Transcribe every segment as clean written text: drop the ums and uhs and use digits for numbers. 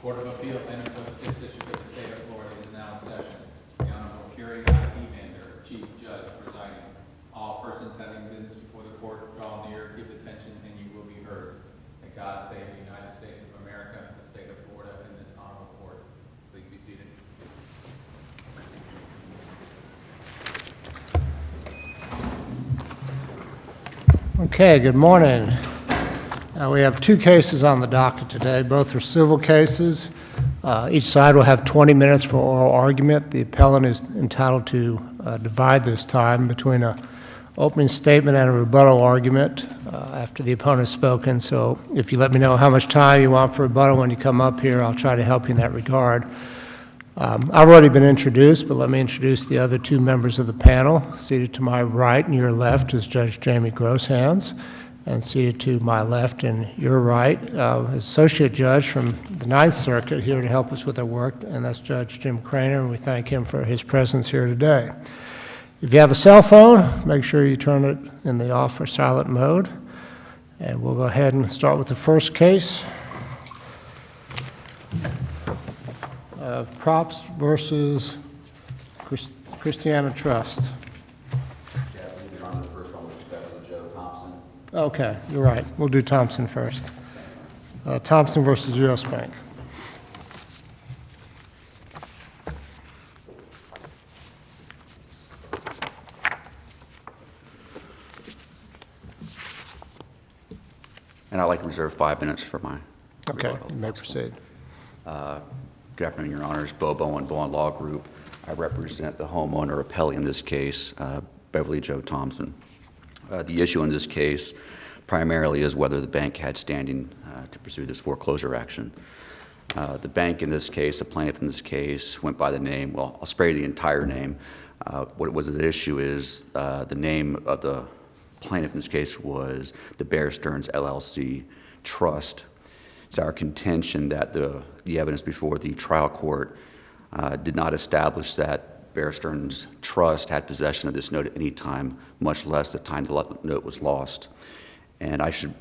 Court of Appeal and the Fifth District of the State of Florida is now in session. The Honorable Curie Evander, Chief Judge, presiding. All persons having business before the court draw near, give attention, and you will be heard. May God save the United States of America, the state of Florida, and this honorable court. Please be seated. Okay, good morning. We have two cases on the docket today. Both are civil cases. Each side will have 20 minutes for oral argument. The appellant is entitled to divide this time between an opening statement and a rebuttal argument after the opponent has spoken. So if you let me know how much time you want for rebuttal when you come up here, I'll try to help you in that regard. I've already been introduced, but let me introduce the other two members of the panel. Seated to my right and your left is Judge Jamie Grosshands, and seated to my left and your right is Associate Judge from the Ninth Circuit here to help us with our work, and that's Judge Jim Craner, and we thank him for his presence here today. If you have a cell phone, make sure you turn it in the off or silent mode, and we'll go ahead and start with the first case of Props versus Christiana Trust. Yeah, we'll be on the first one, which is BEVERLY Thompson. Okay, you're right. We'll do Thompson first. Thompson versus U.S. Bank. And I'd like to reserve 5 minutes for my Okay, rebuttal. you may proceed. Good afternoon, Your Honors. Bo Bowen, Bowen Law Group. I represent the homeowner appellee in this case, BEVERLY Thompson. The issue in this case primarily is whether the bank had standing to pursue this foreclosure action. The bank in this case, the plaintiff in this case, went by the name, well, I'll spare you the entire name. What was at issue is the name of the plaintiff in this case was the Bear Stearns LLC Trust. It's our contention that the evidence before the trial court did not establish that Bear Stearns Trust had possession of this note at any time, much less the time the note was lost. And I should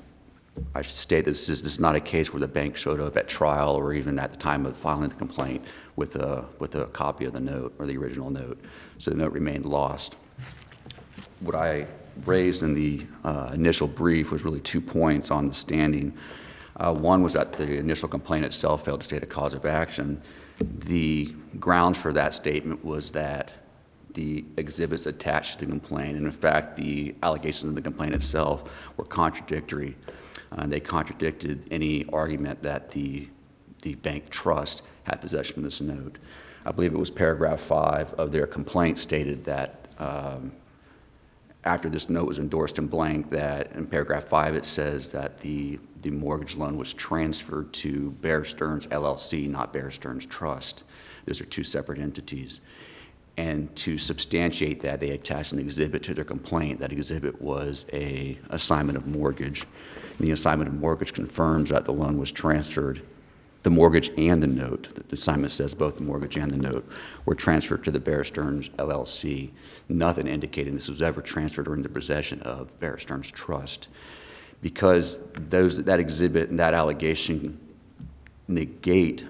state this is not a case where the bank showed up at trial or even at the time of filing the complaint with a copy of the note or the original note. So the note remained lost. What I raised in the initial brief was really 2 points on the standing. One was that the initial complaint itself failed to state a cause of action. The grounds for that statement was that the exhibits attached to the complaint, and in fact the allegations of the complaint itself, were contradictory. They contradicted any argument that the bank trust had possession of this note. I believe it was paragraph 5 of their complaint stated that after this note was endorsed in blank, that in paragraph 5 it says that the mortgage loan was transferred to Bear Stearns LLC, not Bear Stearns Trust. Those are two separate entities. And to substantiate that, they attached an exhibit to their complaint. That exhibit was an assignment of mortgage. And the assignment of mortgage confirms that the loan was transferred. The mortgage and the note, the assignment says both the mortgage and the note, were transferred to the Bear Stearns LLC. Nothing indicating this was ever transferred or into possession of Bear Stearns Trust. Because that exhibit and that allegation negate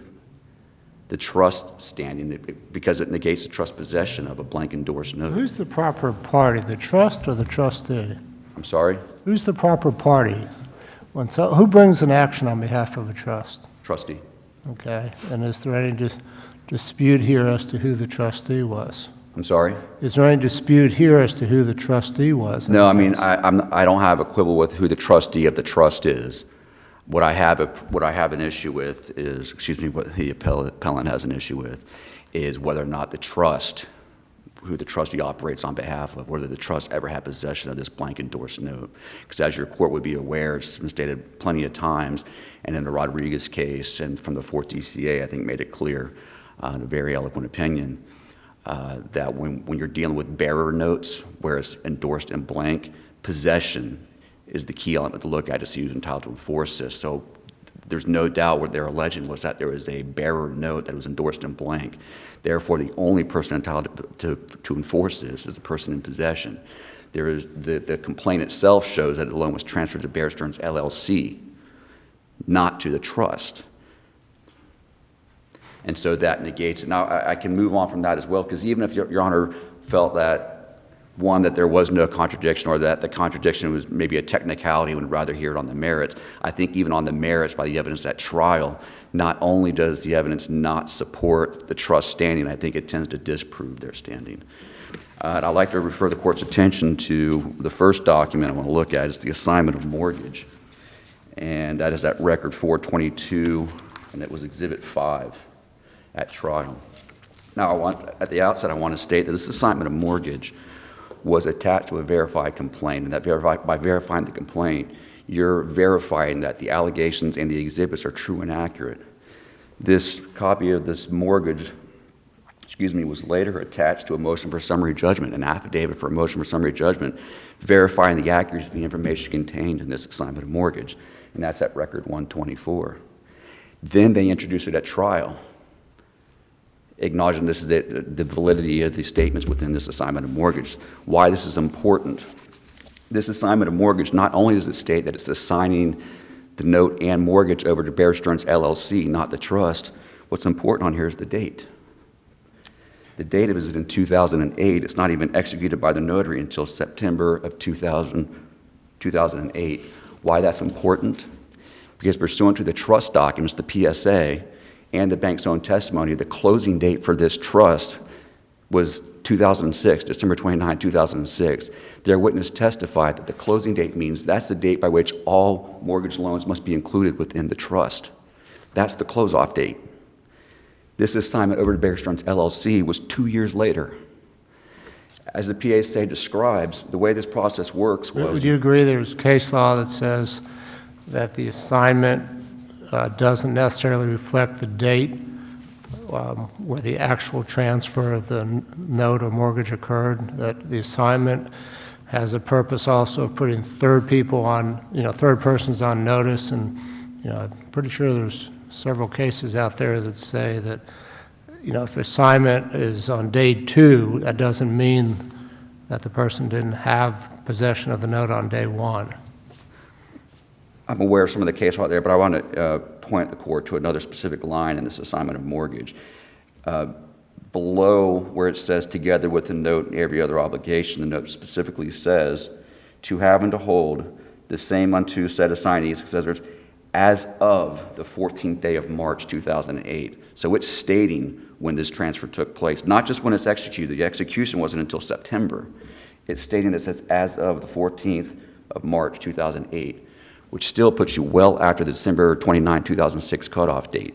the trust standing, because it negates the trust possession of a blank endorsed note. Who's the proper party, the trust or the trustee? I'm sorry? Who's the proper party? Who brings an action on behalf of a trust? Trustee. Okay, and is there any dispute here as to who the trustee was? I'm sorry? Is there any dispute here as to who the trustee was? No, I mean, I don't have a quibble with who the trustee of the trust is. What I have an issue with is, what the appellant has an issue with, is whether or not the trust, who the trustee operates on behalf of, whether the trust ever had possession of this blank endorsed note. Because as your court would be aware, it's been stated plenty of times, and in the Rodriguez case and from the 4th DCA, I think made it clear in a very eloquent opinion, that when you're dealing with bearer notes, where it's endorsed in blank, possession is the key element to look at to see who's entitled to enforce this. So there's no doubt what they're alleging was that there was a bearer note that was endorsed in blank. Therefore, the only person entitled to enforce this is the person in possession. The complaint itself shows that the loan was transferred to Bear Stearns LLC, not to the trust. And so that negates it. Now, I can move on from that as well, because even if Your Honor felt that, one, that there was no contradiction, or that the contradiction was maybe a technicality and would rather hear it on the merits, I think even on the merits by the evidence at trial, not only does the evidence not support the trust standing, I think it tends to disprove their standing. And I'd like to refer the Court's attention to the first document I want to look at. It's the assignment of mortgage. And that is at Record 422, and it was Exhibit 5 at trial. Now, at the outset, I want to state that this assignment of mortgage was attached to a verified complaint, and that by verifying the complaint, you're verifying that the allegations and the exhibits are true and accurate. This copy of this mortgage, was later attached to a motion for summary judgment, an affidavit for a motion for summary judgment, verifying the accuracy of the information contained in this assignment of mortgage, and that's at Record 124. Then they introduced it at trial, acknowledging this is the validity of the statements within this assignment of mortgage. Why this is important. This assignment of mortgage, not only does it state that it's assigning the note and mortgage over to Bear Stearns LLC, not the trust, what's important on here is the date. The date of it is in 2008. It's not even executed by the notary until September of 2008. Why that's important? Because pursuant to the trust documents, the PSA, and the bank's own testimony, the closing date for this trust was 2006, December 29, 2006. Their witness testified that the closing date means that's the date by which all mortgage loans must be included within the trust. That's the close-off date. This assignment over to Bear Stearns LLC was 2 years later. As the PSA describes, the way this process works was... Would you agree there's case law that says that the assignment doesn't necessarily reflect the date where the actual transfer of the note or mortgage occurred, that the assignment has a purpose also of putting third persons on notice, and I'm pretty sure there's several cases out there that say that, if assignment is on day 2, that doesn't mean that the person didn't have possession of the note on day 1. I'm aware of some of the case law there, but I want to point the Court to another specific line in this assignment of mortgage. Below where it says, together with the note and every other obligation, the note specifically says, to have and to hold the same unto said assignees, successors, as of the 14th day of March 2008. So it's stating when this transfer took place, not just when it's executed. The execution wasn't until September. It's stating that it says as of the 14th of March 2008, which still puts you well after the December 29, 2006 cutoff date.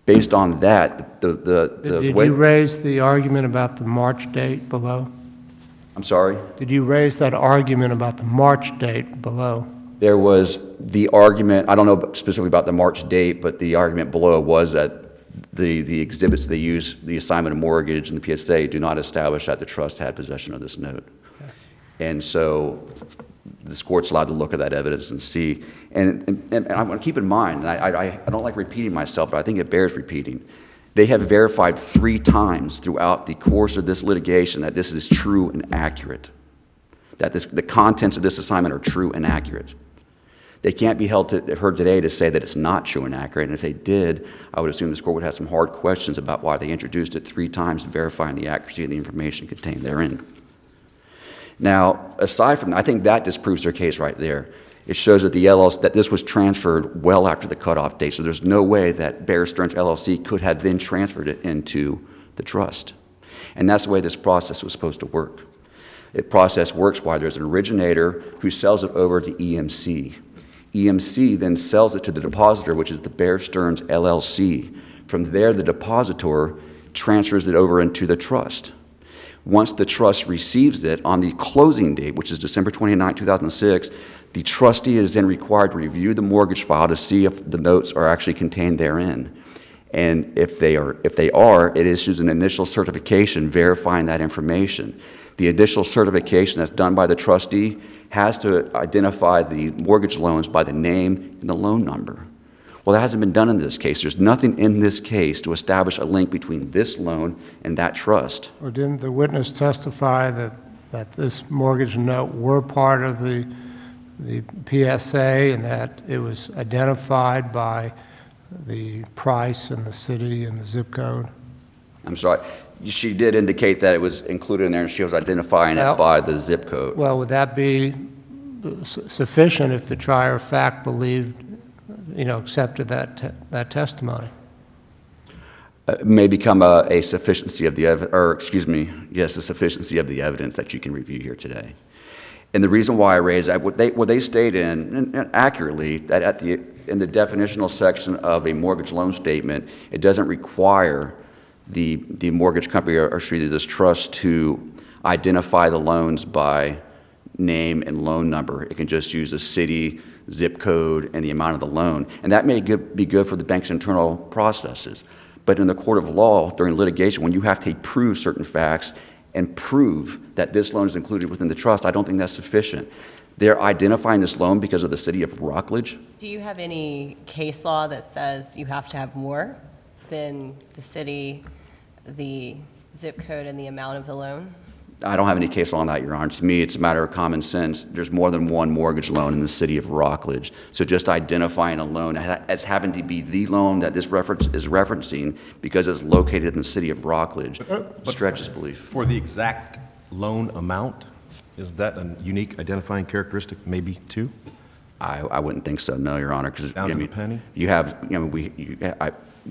Based on that, Did you raise the argument about the March date below? I'm sorry? Did you raise that argument about the March date below? There was the argument, I don't know specifically about the March date, but the argument below was that the exhibits they use, the assignment of mortgage and the PSA, do not establish that the trust had possession of this note. Okay. And so this Court's allowed to look at that evidence and see. And I want to keep in mind, and I don't like repeating myself, but I think it bears repeating. They have verified 3 times throughout the course of this litigation that this is true and accurate, that the contents of this assignment are true and accurate. They can't be heard today to say that it's not true and accurate, and if they did, I would assume this Court would have some hard questions about why they introduced it 3 times, verifying the accuracy of the information contained therein. Now, aside from that, I think that disproves their case right there. It shows that that this was transferred well after the cutoff date, so there's no way that Bear Stearns LLC could have then transferred it into the trust. And that's the way this process was supposed to work. The process works while there's an originator who sells it over to EMC. EMC then sells it to the depositor, which is the Bear Stearns LLC. From there, the depositor transfers it over into the trust. Once the trust receives it on the closing date, which is December 29, 2006, the trustee is then required to review the mortgage file to see if the notes are actually contained therein. And if they are, it issues an initial certification verifying that information. The initial certification that's done by the trustee has to identify the mortgage loans by the name and the loan number. Well, that hasn't been done in this case. There's nothing in this case to establish a link between this loan and that trust. Or didn't the witness testify that this mortgage note were part of the PSA and that it was identified by the price and the city and the zip code? I'm sorry, she did indicate that it was included in there, and she was identifying it Well- by the zip code. Well, would that be sufficient if the trier of fact believed, accepted that testimony? It may become a sufficiency of the a sufficiency of the evidence that you can review here today. And the reason why I raised that, what they state and accurately, that in the definitional section of a mortgage loan statement, it doesn't require the mortgage company or this trust to identify the loans by name and loan number. It can just use the city, zip code, and the amount of the loan. And that may be good for the bank's internal processes. But in the court of law, during litigation, when you have to prove certain facts and prove that this loan is included within the trust, I don't think that's sufficient. They're identifying this loan because of the city of Rockledge. Do you have any case law that says you have to have more than the city, the zip code, and the amount of the loan? I don't have any case law on that, Your Honor. To me, it's a matter of common sense. There's more than one mortgage loan in the city of Rockledge. So just identifying a loan as having to be the loan that this reference is referencing because it's located in the city of Rockledge stretches belief. For the exact loan amount, is that a unique identifying characteristic, maybe too? I wouldn't think so, no, Your Honor. Because Down to the penny? You have,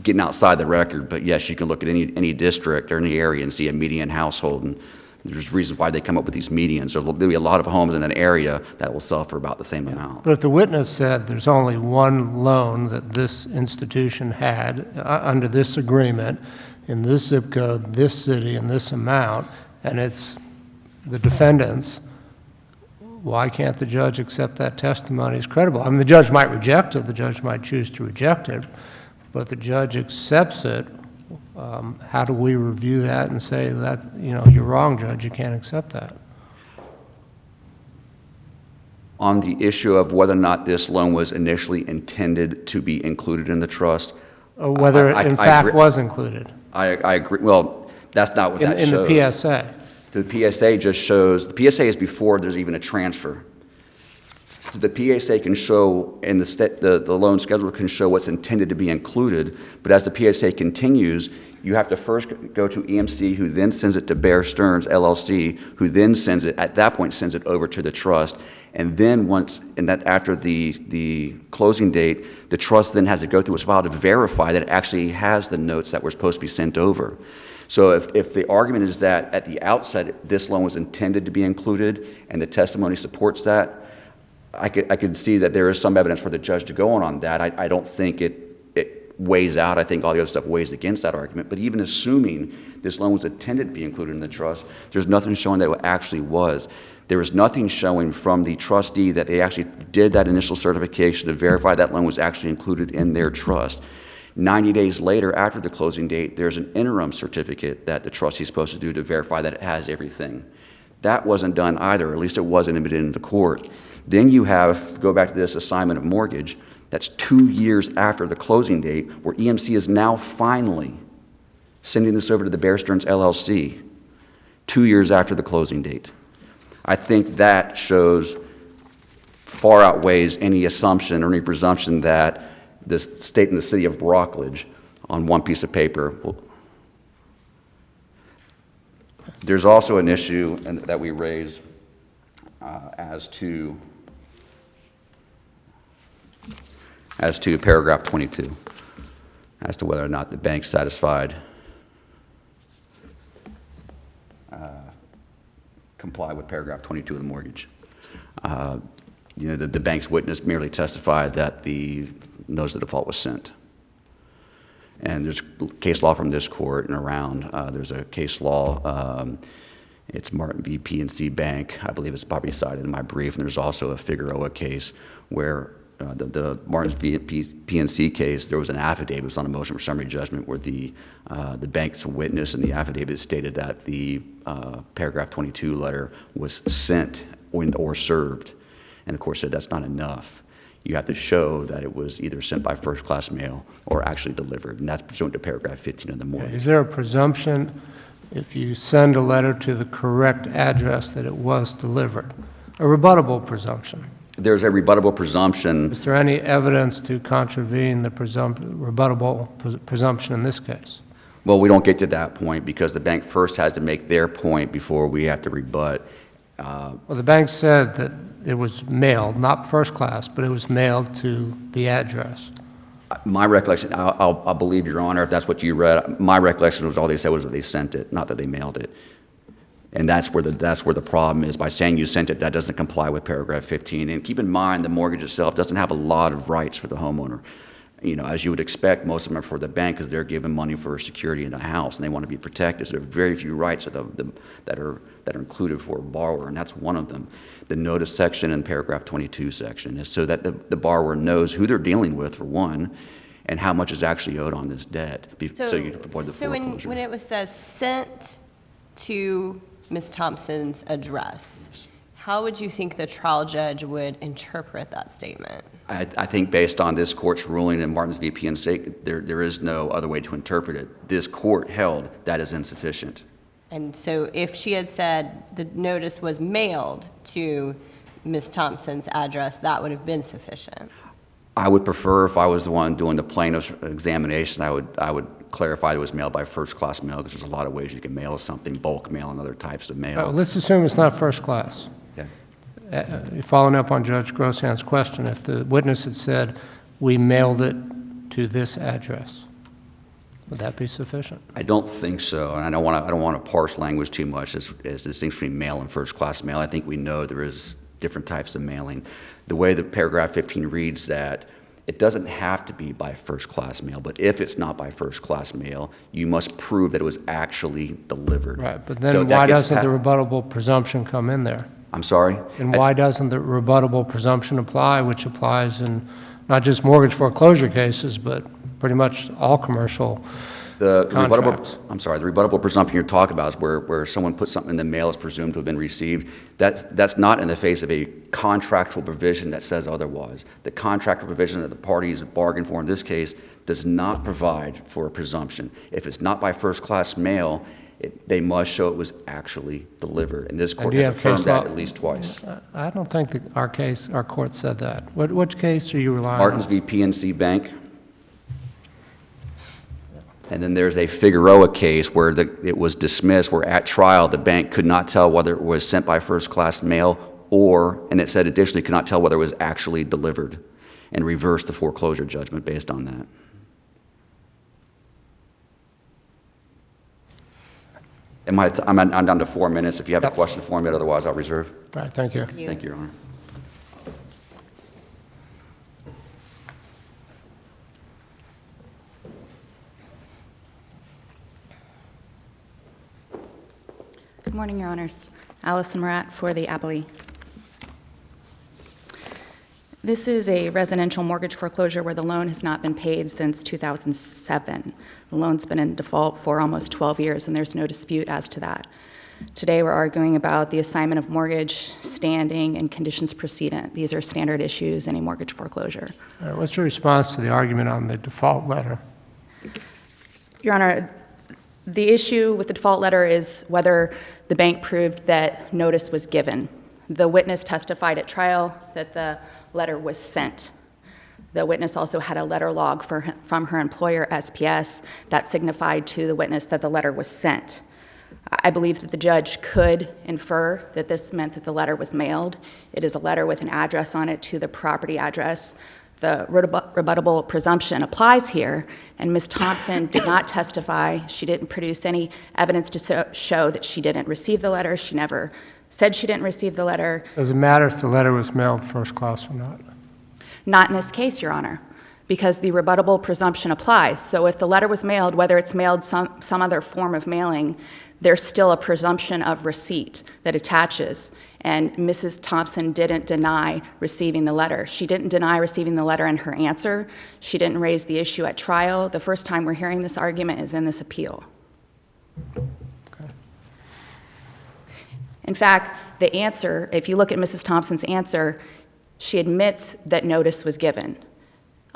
getting outside the record, but yes, you can look at any district or any area and see a median household, and there's reasons why they come up with these medians. So there'll be a lot of homes in an area that will sell for about the same amount. But if the witness said there's only one loan that this institution had under this agreement, in this zip code, this city, and this amount, and it's the defendant's, why can't the judge accept that testimony as credible? I mean, the judge might reject it, the judge might choose to reject it, but the judge accepts it. How do we review that and say that, you're wrong, Judge, you can't accept that? On the issue of whether or not this loan was initially intended to be included in the trust, Or whether it in fact was included I agree. Well, that's not what that shows. in the PSA. The PSA just shows, the PSA is before there's even a transfer. So the PSA can show, and the loan schedule can show what's intended to be included, but as the PSA continues, you have to first go to EMC, who then sends it to Bear Stearns LLC, who then at that point sends it over to the trust, and then after the closing date, the trust then has to go through its file to verify that it actually has the notes that were supposed to be sent over. So if the argument is that at the outset this loan was intended to be included and the testimony supports that, I could see that there is some evidence for the judge to go on that. I don't think it weighs out. I think all the other stuff weighs against that argument. But even assuming this loan was intended to be included in the trust, there's nothing showing that it actually was. There is nothing showing from the trustee that they actually did that initial certification to verify that loan was actually included in their trust. 90 days later, after the closing date, there's an interim certificate that the trustee is supposed to do to verify that it has everything. That wasn't done either, or at least it wasn't admitted into court. Then you go back to this assignment of mortgage, that's 2 years after the closing date, where EMC is now finally sending this over to the Bear Stearns LLC, 2 years after the closing date. I think that far outweighs any assumption or any presumption that the state and the city of Rockledge on one piece of paper. There's also an issue that we raise as to paragraph 22, as to whether or not the bank satisfied comply with paragraph 22 of the mortgage. The bank's witness merely testified that the notice of default was sent. And there's case law from this court and around. There's a case law, it's Martin v. PNC Bank. I believe it's probably cited in my brief. And there's also a Figueroa case where the Martin v. PNC case, there was an affidavit. It was on a motion for summary judgment where the bank's witness in the affidavit stated that the paragraph 22 letter was sent or served. And the court said that's not enough. You have to show that it was either sent by first-class mail or actually delivered, and that's pursuant to paragraph 15 of the mortgage. Is there a presumption if you send a letter to the correct address that it was delivered? A rebuttable presumption? There's a rebuttable presumption. Is there any evidence to contravene the rebuttable presumption in this case? Well, we don't get to that point because the bank first has to make their point before we have to rebut. Well, the bank said that it was mailed, not first class, but it was mailed to the address. My recollection, I'll believe Your Honor if that's what you read. My recollection was all they said was that they sent it, not that they mailed it. And that's where the problem is. By saying you sent it, that doesn't comply with paragraph 15. And keep in mind, the mortgage itself doesn't have a lot of rights for the homeowner. You know, as you would expect, most of them are for the bank because they're giving money for security in a house and they want to be protected. So there are very few rights that are included for a borrower, and that's one of them. The notice section and paragraph 22 section is so that the borrower knows who they're dealing with, for one, and how much is actually owed on this debt, so you can avoid the foreclosure. So when it was says sent to Ms. Thompson's address, how would you think the trial judge would interpret that statement? I think based on this court's ruling in Martins v. PNC, there is no other way to interpret it. This court held that is insufficient. And so if she had said the notice was mailed to Ms. Thompson's address, that would have been sufficient. I would prefer, if I was the one doing the plaintiff's examination, I would clarify it was mailed by first-class mail, because there's a lot of ways you can mail something, bulk mail and other types of mail. Let's assume it's not first class. Okay. Following up on Judge Grosshand's question, if the witness had said, we mailed it to this address, would that be sufficient? I don't think so, and I don't want to parse language too much as distinction between mail and first-class mail. I think we know there is different types of mailing. The way that paragraph 15 reads that, it doesn't have to be by first-class mail, but if it's not by first-class mail, you must prove that it was actually delivered. Right, but then So that why gets doesn't the rebuttable presumption come in there? I'm sorry? And why doesn't the rebuttable presumption apply, which applies in not just mortgage foreclosure cases, but pretty much all commercial contracts? The rebuttable presumption you're talking about is where someone puts something in the mail, it's presumed to have been received. That's not in the face of a contractual provision that says otherwise. The contractual provision that the parties bargained for in this case does not provide for a presumption. If it's not by first-class mail, they must show it was actually delivered. And this court has affirmed that at least twice. I don't think that our court said that. Which case are you relying on? Martins v. PNC Bank. And then there's a Figueroa case where it was dismissed, where at trial the bank could not tell whether it was sent by first-class mail and it said additionally could not tell whether it was actually delivered, and reversed the foreclosure judgment based on that. I'm down to 4 minutes. If you have a question for me, otherwise I'll reserve. All right, thank you. Thank you, Your Honor. Good morning, Your Honors. Allison Morat for the appellee. This is a residential mortgage foreclosure where the loan has not been paid since 2007. The loan's been in default for almost 12 years, and there's no dispute as to that. Today, we're arguing about the assignment of mortgage, standing, and conditions precedent. These are standard issues in a mortgage foreclosure. All right, what's your response to the argument on the default letter? Your Honor, the issue with the default letter is whether the bank proved that notice was given. The witness testified at trial that the letter was sent. The witness also had a letter log from her employer, SPS, that signified to the witness that the letter was sent. I believe that the judge could infer that this meant that the letter was mailed. It is a letter with an address on it to the property address. The rebuttable presumption applies here, and Ms. Thompson did not testify. She didn't produce any evidence to show that she didn't receive the letter. She never said she didn't receive the letter. Does it matter if the letter was mailed first class or not? Not in this case, Your Honor, because the rebuttable presumption applies. So if the letter was mailed, whether it's mailed some other form of mailing, there's still a presumption of receipt that attaches. And Mrs. Thompson didn't deny receiving the letter. She didn't deny receiving the letter in her answer. She didn't raise the issue at trial. The first time we're hearing this argument is in this appeal. Okay. In fact, the answer, if you look at Mrs. Thompson's answer, she admits that notice was given.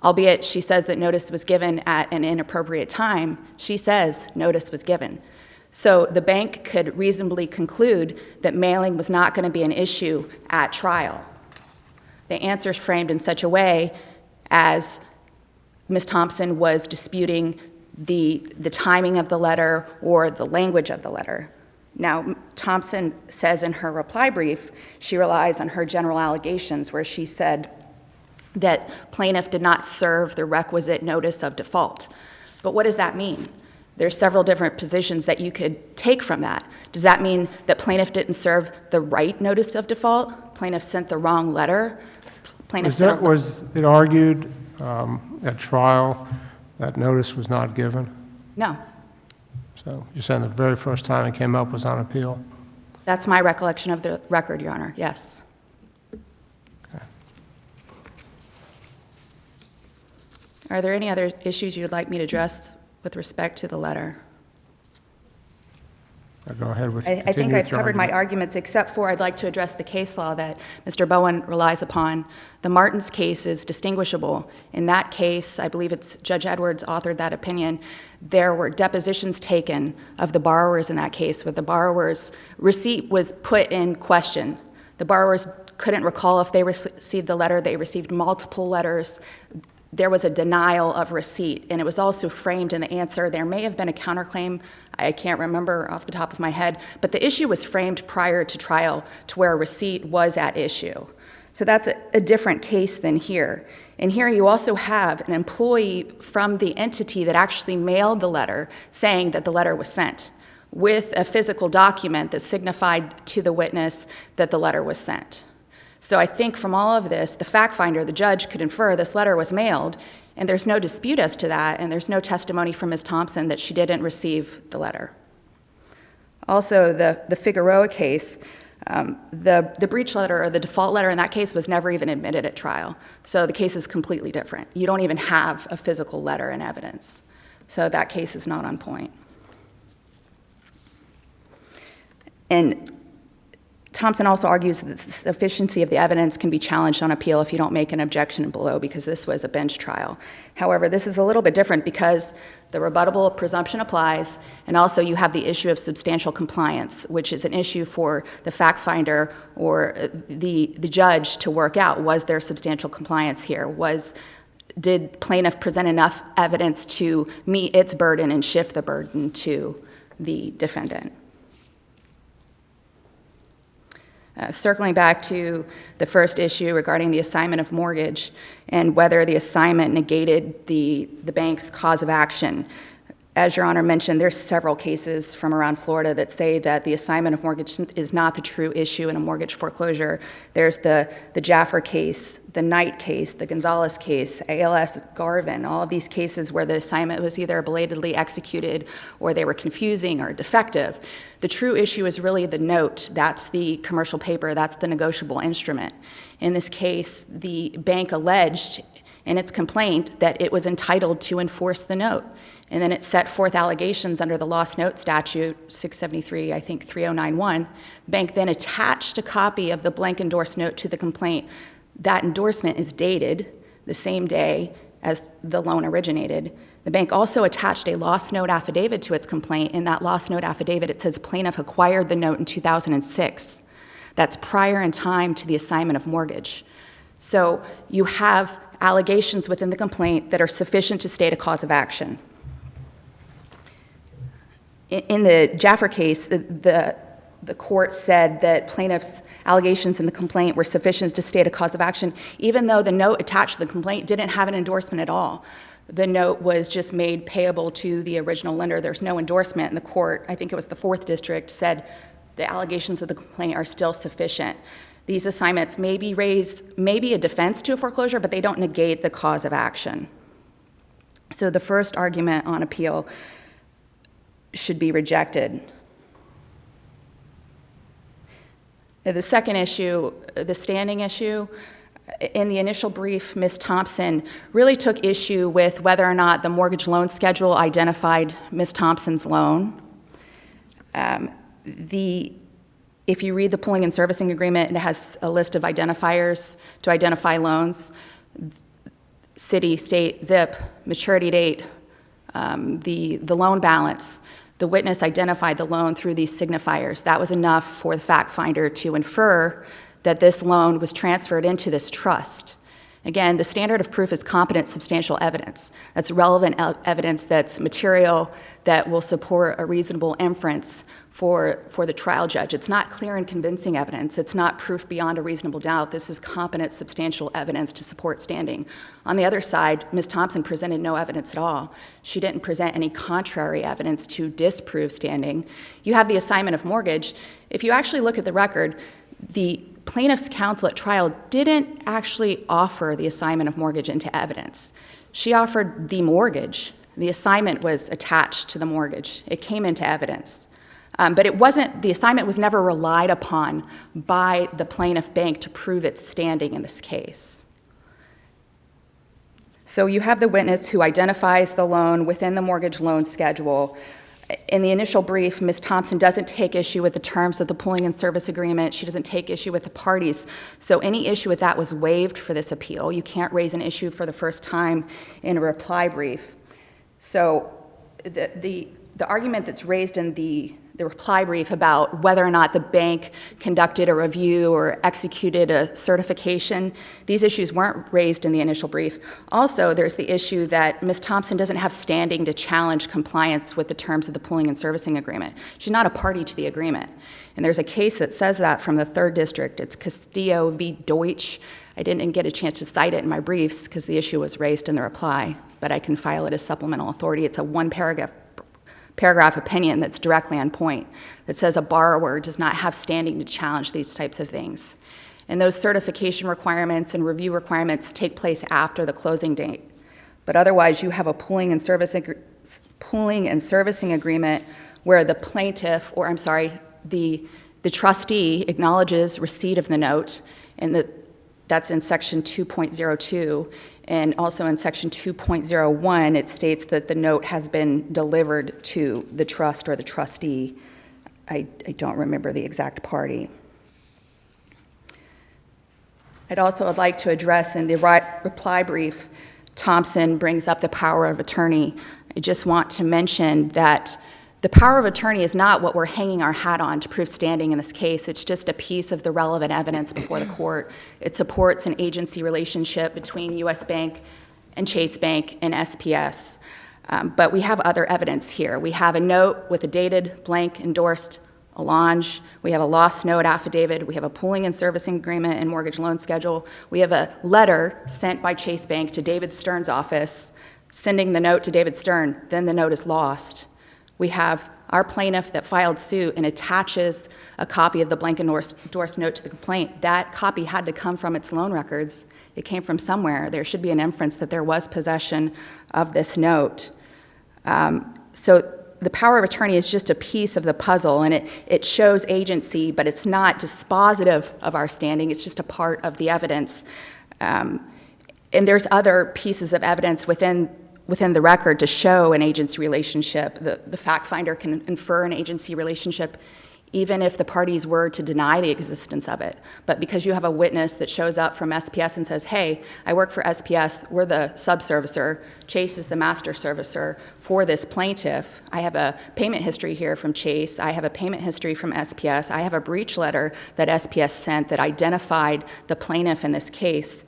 Albeit she says that notice was given at an inappropriate time, she says notice was given. So the bank could reasonably conclude that mailing was not going to be an issue at trial. The answer is framed in such a way as Ms. Thompson was disputing the timing of the letter or the language of the letter. Now, Thompson says in her reply brief, she relies on her general allegations where she said that plaintiff did not serve the requisite notice of default. But what does that mean? There's several different positions that you could take from that. Does that mean that plaintiff didn't serve the right notice of default? Plaintiff sent the wrong letter? Plaintiff Was it argued at trial that notice was not given? No. So you're saying the very first time it came up was on appeal? That's my recollection of the record, Your Honor, yes. Okay. Are there any other issues you'd like me to address with respect to the letter? Go ahead with I think continue I've with your covered my argument. arguments, except for I'd like to address the case law that Mr. Bowen relies upon. The Martins case is distinguishable. In that case, I believe it's Judge Edwards authored that opinion, there were depositions taken of the borrowers in that case where the borrower's receipt was put in question. The borrowers couldn't recall if they received the letter. They received multiple letters. There was a denial of receipt, and it was also framed in the answer. There may have been a counterclaim. I can't remember off the top of my head, but the issue was framed prior to trial to where a receipt was at issue. So that's a different case than here. And here you also have an employee from the entity that actually mailed the letter saying that the letter was sent with a physical document that signified to the witness that the letter was sent. So I think from all of this, the fact finder, the judge, could infer this letter was mailed, and there's no dispute as to that, and there's no testimony from Ms. Thompson that she didn't receive the letter. Also, the Figueroa case, the breach letter or the default letter in that case was never even admitted at trial. So the case is completely different. You don't even have a physical letter in evidence. So that case is not on point. And Thompson also argues that the sufficiency of the evidence can be challenged on appeal if you don't make an objection below, because this was a bench trial. However, this is a little bit different because the rebuttable presumption applies, and also you have the issue of substantial compliance, which is an issue for the fact finder or the judge to work out. Was there substantial compliance here? Did plaintiff present enough evidence to meet its burden and shift the burden to the defendant? Circling back to the first issue regarding the assignment of mortgage and whether the assignment negated the bank's cause of action. As Your Honor mentioned, there's several cases from around Florida that say that the assignment of mortgage is not the true issue in a mortgage foreclosure. There's the Jaffer case, the Knight case, the Gonzalez case, ALS Garvin, all of these cases where the assignment was either belatedly executed or they were confusing or defective. The true issue is really the note. That's the commercial paper. That's the negotiable instrument. In this case, the bank alleged in its complaint that it was entitled to enforce the note. And then it set forth allegations under the lost note statute, 673, I think 3091. The bank then attached a copy of the blank endorsed note to the complaint. That endorsement is dated the same day as the loan originated. The bank also attached a lost note affidavit to its complaint. In that lost note affidavit, it says plaintiff acquired the note in 2006. That's prior in time to the assignment of mortgage. So you have allegations within the complaint that are sufficient to state a cause of action. In the Jaffer case, the court said that plaintiff's allegations in the complaint were sufficient to state a cause of action, even though the note attached to the complaint didn't have an endorsement at all. The note was just made payable to the original lender. There's no endorsement, and the court, I think it was the 4th District, said the allegations of the complaint are still sufficient. These assignments may be a defense to a foreclosure, but they don't negate the cause of action. So the first argument on appeal should be rejected. The second issue, the standing issue, in the initial brief, Ms. Thompson really took issue with whether or not the mortgage loan schedule identified Ms. Thompson's loan. If you read the pooling and servicing agreement, it has a list of identifiers to identify loans: city, state, zip, maturity date, the loan balance. The witness identified the loan through these signifiers. That was enough for the fact finder to infer that this loan was transferred into this trust. Again, the standard of proof is competent substantial evidence. That's relevant evidence that's material, that will support a reasonable inference for the trial judge. It's not clear and convincing evidence. It's not proof beyond a reasonable doubt. This is competent substantial evidence to support standing. On the other side, Ms. Thompson presented no evidence at all. She didn't present any contrary evidence to disprove standing. You have the assignment of mortgage. If you actually look at the record, the plaintiff's counsel at trial didn't actually offer the assignment of mortgage into evidence. She offered the mortgage. The assignment was attached to the mortgage. It came into evidence. But the assignment was never relied upon by the plaintiff bank to prove its standing in this case. So you have the witness who identifies the loan within the mortgage loan schedule. In the initial brief, Ms. Thompson doesn't take issue with the terms of the pooling and service agreement. She doesn't take issue with the parties. So any issue with that was waived for this appeal. You can't raise an issue for the first time in a reply brief. So the argument that's raised in the reply brief about whether or not the bank conducted a review or executed a certification, these issues weren't raised in the initial brief. Also, there's the issue that Ms. Thompson doesn't have standing to challenge compliance with the terms of the pooling and servicing agreement. She's not a party to the agreement. And there's a case that says that from the 3rd District. It's Castillo v. Deutsch. I didn't get a chance to cite it in my briefs because the issue was raised in the reply, but I can file it as supplemental authority. It's a one-paragraph opinion that's directly on point that says a borrower does not have standing to challenge these types of things. And those certification requirements and review requirements take place after the closing date. But otherwise, you have a pooling and servicing agreement where the plaintiff, or I'm sorry, the trustee acknowledges receipt of the note, and that's in section 2.02. And also in section 2.01, it states that the note has been delivered to the trust or the trustee. I don't remember the exact party. I'd also like to address in the reply brief, Thompson brings up the power of attorney. I just want to mention that the power of attorney is not what we're hanging our hat on to prove standing in this case. It's just a piece of the relevant evidence before the court. It supports an agency relationship between U.S. Bank and Chase Bank and SPS. But we have other evidence here. We have a note with a dated, blank, endorsed allonge. We have a lost note affidavit. We have a pooling and servicing agreement and mortgage loan schedule. We have a letter sent by Chase Bank to David Stern's office, sending the note to David Stern. Then the note is lost. We have our plaintiff that filed suit and attaches a copy of the blank endorsed note to the complaint. That copy had to come from its loan records. It came from somewhere. There should be an inference that there was possession of this note. So the power of attorney is just a piece of the puzzle, and it shows agency, but it's not dispositive of our standing. It's just a part of the evidence. And there's other pieces of evidence within the record to show an agency relationship. The fact finder can infer an agency relationship even if the parties were to deny the existence of it. But because you have a witness that shows up from SPS and says, hey, I work for SPS, we're the subservicer, Chase is the master servicer for this plaintiff. I have a payment history here from Chase. I have a payment history from SPS. I have a breach letter that SPS sent that identified the plaintiff in this case.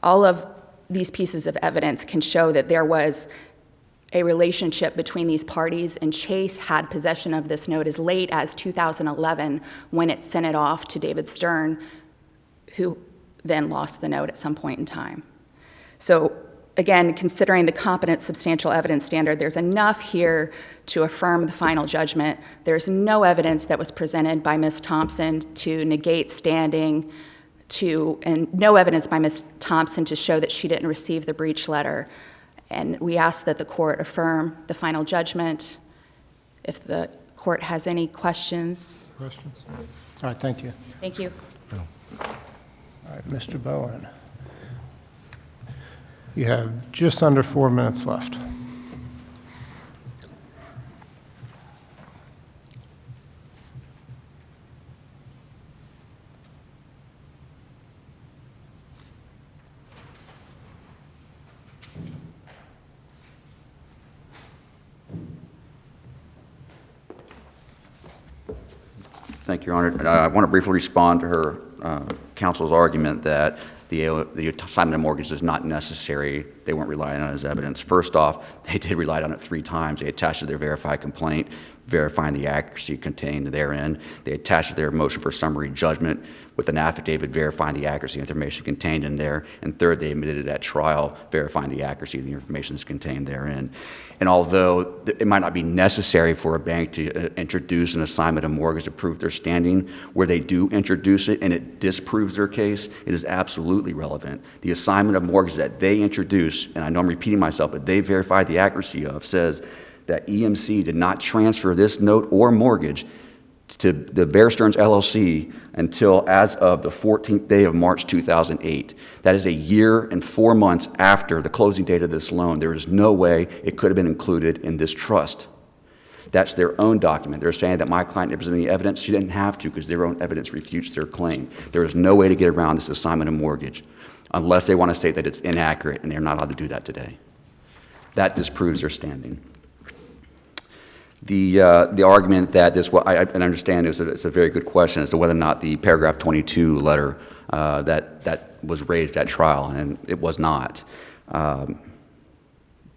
All of these pieces of evidence can show that there was a relationship between these parties, and Chase had possession of this note as late as 2011 when it sent it off to David Stern, who then lost the note at some point in time. So again, considering the competent substantial evidence standard, there's enough here to affirm the final judgment. There's no evidence that was presented by Ms. Thompson to negate standing, and no evidence by Ms. Thompson to show that she didn't receive the breach letter. And we ask that the court affirm the final judgment. If the court has any questions. Questions? All right, thank you. Thank you. All right, Mr. Bowen. You have just under 4 minutes left. Thank you, Your Honor. I want to briefly respond to her counsel's argument that the assignment of mortgage is not necessary. They weren't relying on it as evidence. First off, they did rely on it 3 times. They attached to their verified complaint, verifying the accuracy contained therein. They attached to their motion for summary judgment with an affidavit verifying the accuracy of information contained in there. And third, they admitted it at trial, verifying the accuracy of the information that's contained therein. And although it might not be necessary for a bank to introduce an assignment of mortgage to prove their standing, where they do introduce it and it disproves their case, it is absolutely relevant. The assignment of mortgage that they introduce, and I know I'm repeating myself, but they verified the accuracy of, says that EMC did not transfer this note or mortgage to the Bear Stearns LLC until as of the 14th day of March 2008. That is a year and 4 months after the closing date of this loan. There is no way it could have been included in this trust. That's their own document. They're saying that my client didn't present any evidence. She didn't have to because their own evidence refutes their claim. There is no way to get around this assignment of mortgage unless they want to say that it's inaccurate, and they're not allowed to do that today. That disproves their standing. The argument that this, I understand it's a very good question as to whether or not the paragraph 22 letter that was raised at trial, and it was not.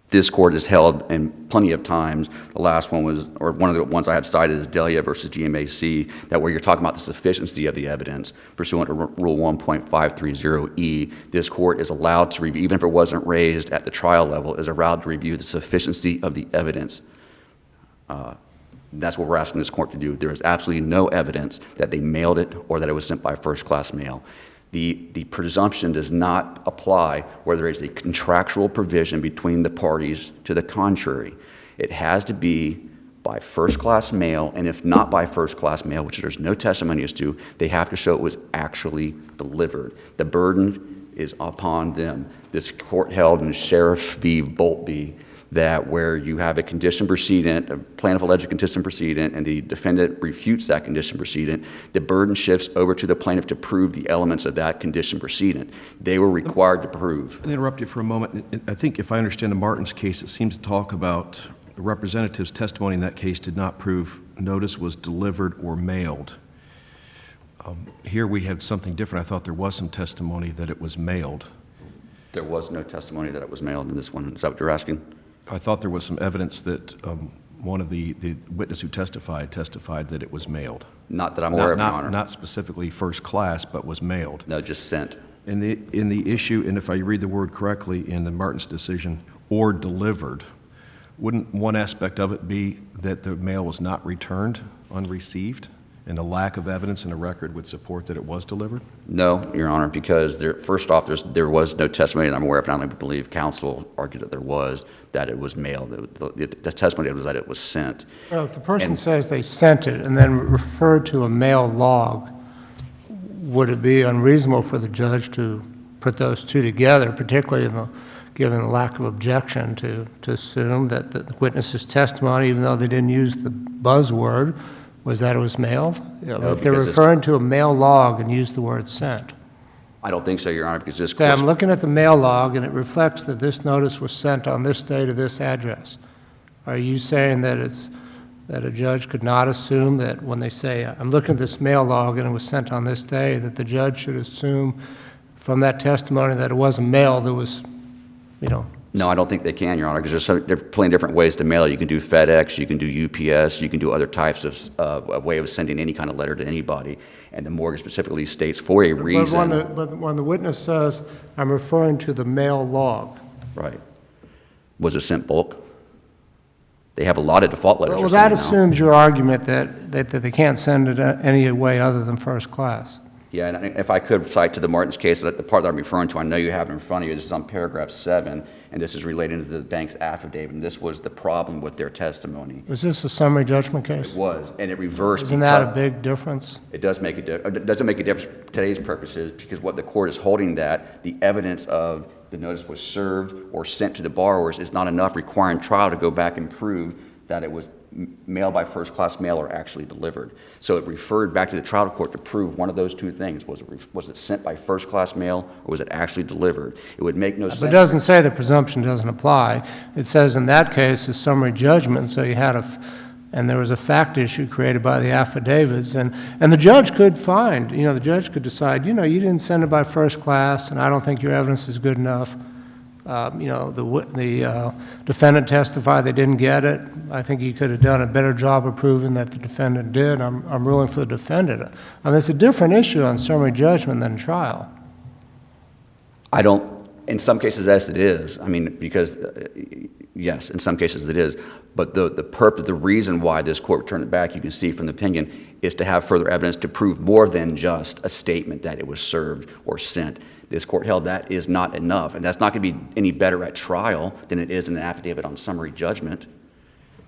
This court has held, and plenty of times, the last one was, or one of the ones I had cited is Delia versus GMAC, that where you're talking about the sufficiency of the evidence pursuant to Rule 1.530E, this court is allowed to review, even if it wasn't raised at the trial level, is allowed to review the sufficiency of the evidence. That's what we're asking this court to do. There is absolutely no evidence that they mailed it or that it was sent by first-class mail. The presumption does not apply where there is a contractual provision between the parties to the contrary. It has to be by first-class mail, and if not by first-class mail, which there's no testimony as to, they have to show it was actually delivered. The burden is upon them. This court held in Sheriff v. Boltby that where you have a condition precedent, a plaintiff alleged condition precedent, and the defendant refutes that condition precedent, the burden shifts over to the plaintiff to prove the elements of that condition precedent. They were required to prove. Let me interrupt you for a moment. I think if I understand the Martin's case, it seems to talk about the representative's testimony in that case did not prove notice was delivered or mailed. Here we have something different. I thought there was some testimony that it was mailed. There was no testimony that it was mailed in this one. Is that what you're asking? I thought there was some evidence that one of the witness who testified that it was mailed. Not that I'm aware of, Your Honor. Not specifically first class, but was mailed. No, just sent. In the issue, and if I read the word correctly in the Martin's decision, or delivered, wouldn't one aspect of it be that the mail was not returned unreceived, and the lack of evidence in the record would support that it was delivered? No, Your Honor, because first off, there was no testimony that I'm aware of, and I don't believe counsel argued that there was, that it was mailed. The testimony was that it was sent. Well, if the person says they sent it and then referred to a mail log, would it be unreasonable for the judge to put those two together, particularly given the lack of objection, to assume that the witness's testimony, even though they didn't use the buzzword, was that it was mailed? No, if they're because referring to a mail log and use the word sent. I don't think so, Your Honor, because this Okay, court... I'm looking at the mail log, and it reflects that this notice was sent on this day to this address. Are you saying that a judge could not assume that when they say, I'm looking at this mail log and it was sent on this day, that the judge should assume from that testimony that it wasn't mailed, it was, No, I don't think they can, Your Honor, because there are plenty of different ways to mail it. You can do FedEx, you can do UPS, you can do other types of way of sending any kind of letter to anybody. And the mortgage specifically states for a reason. But when the witness says, I'm referring to the mail log. Right. Was it sent bulk? They have a lot of default letters. Well, that assumes your argument that they can't send it any way other than first class. Yeah, and if I could cite to the Martin's case, the part that I'm referring to, I know you have it in front of you, this is on paragraph 7, and this is related to the bank's affidavit, and this was the problem with their testimony. Was this a summary judgment case? It was, and it reversed. Isn't that a big difference? It does make a difference. It doesn't make a difference for today's purposes, because what the court is holding that the evidence of the notice was served or sent to the borrowers is not enough, requiring trial to go back and prove that it was mailed by first-class mail or actually delivered. So it referred back to the trial court to prove one of those two things. Was it sent by first-class mail or was it actually delivered? It would make no sense. But it doesn't say the presumption doesn't apply. It says in that case, it's summary judgment, so you had and there was a fact issue created by the affidavits, and the judge could find, the judge could decide, you didn't send it by first class, and I don't think your evidence is good enough. The defendant testified they didn't get it. I think he could have done a better job of proving that the defendant did. I'm ruling for the defendant. I mean, it's a different issue on summary judgment than trial. I don't, in some cases, yes, it is. I mean, because, yes, in some cases it is. But the purpose, the reason why this court turned it back, you can see from the opinion, is to have further evidence to prove more than just a statement that it was served or sent. This court held that is not enough, and that's not going to be any better at trial than it is in an affidavit on summary judgment.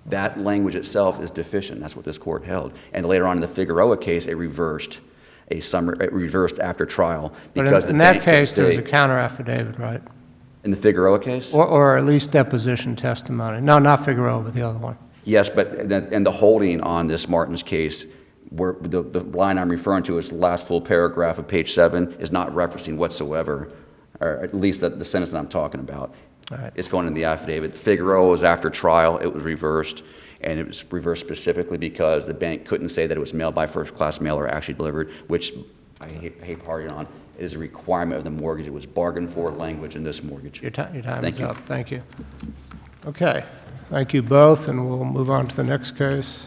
That language itself is deficient. That's what this court held. And later on in the Figueroa case, it reversed after trial. But in that case, there was a counter affidavit, right? In the Figueroa case? Or at least deposition testimony. No, not Figueroa, but the other one. Yes, but and the holding on this Martin's case, where the line I'm referring to is the last full paragraph of page 7, is not referencing whatsoever, or at least the sentence that I'm talking about. All right. It's going in the affidavit. Figueroa was after trial. It was reversed, and it was reversed specifically because the bank couldn't say that it was mailed by first-class mail or actually delivered, which I hate partying on. It is a requirement of the mortgage. It was bargained for language in this mortgage. Your time Thank is you. up. Thank you. Okay. Thank you both, and we'll move on to the next case.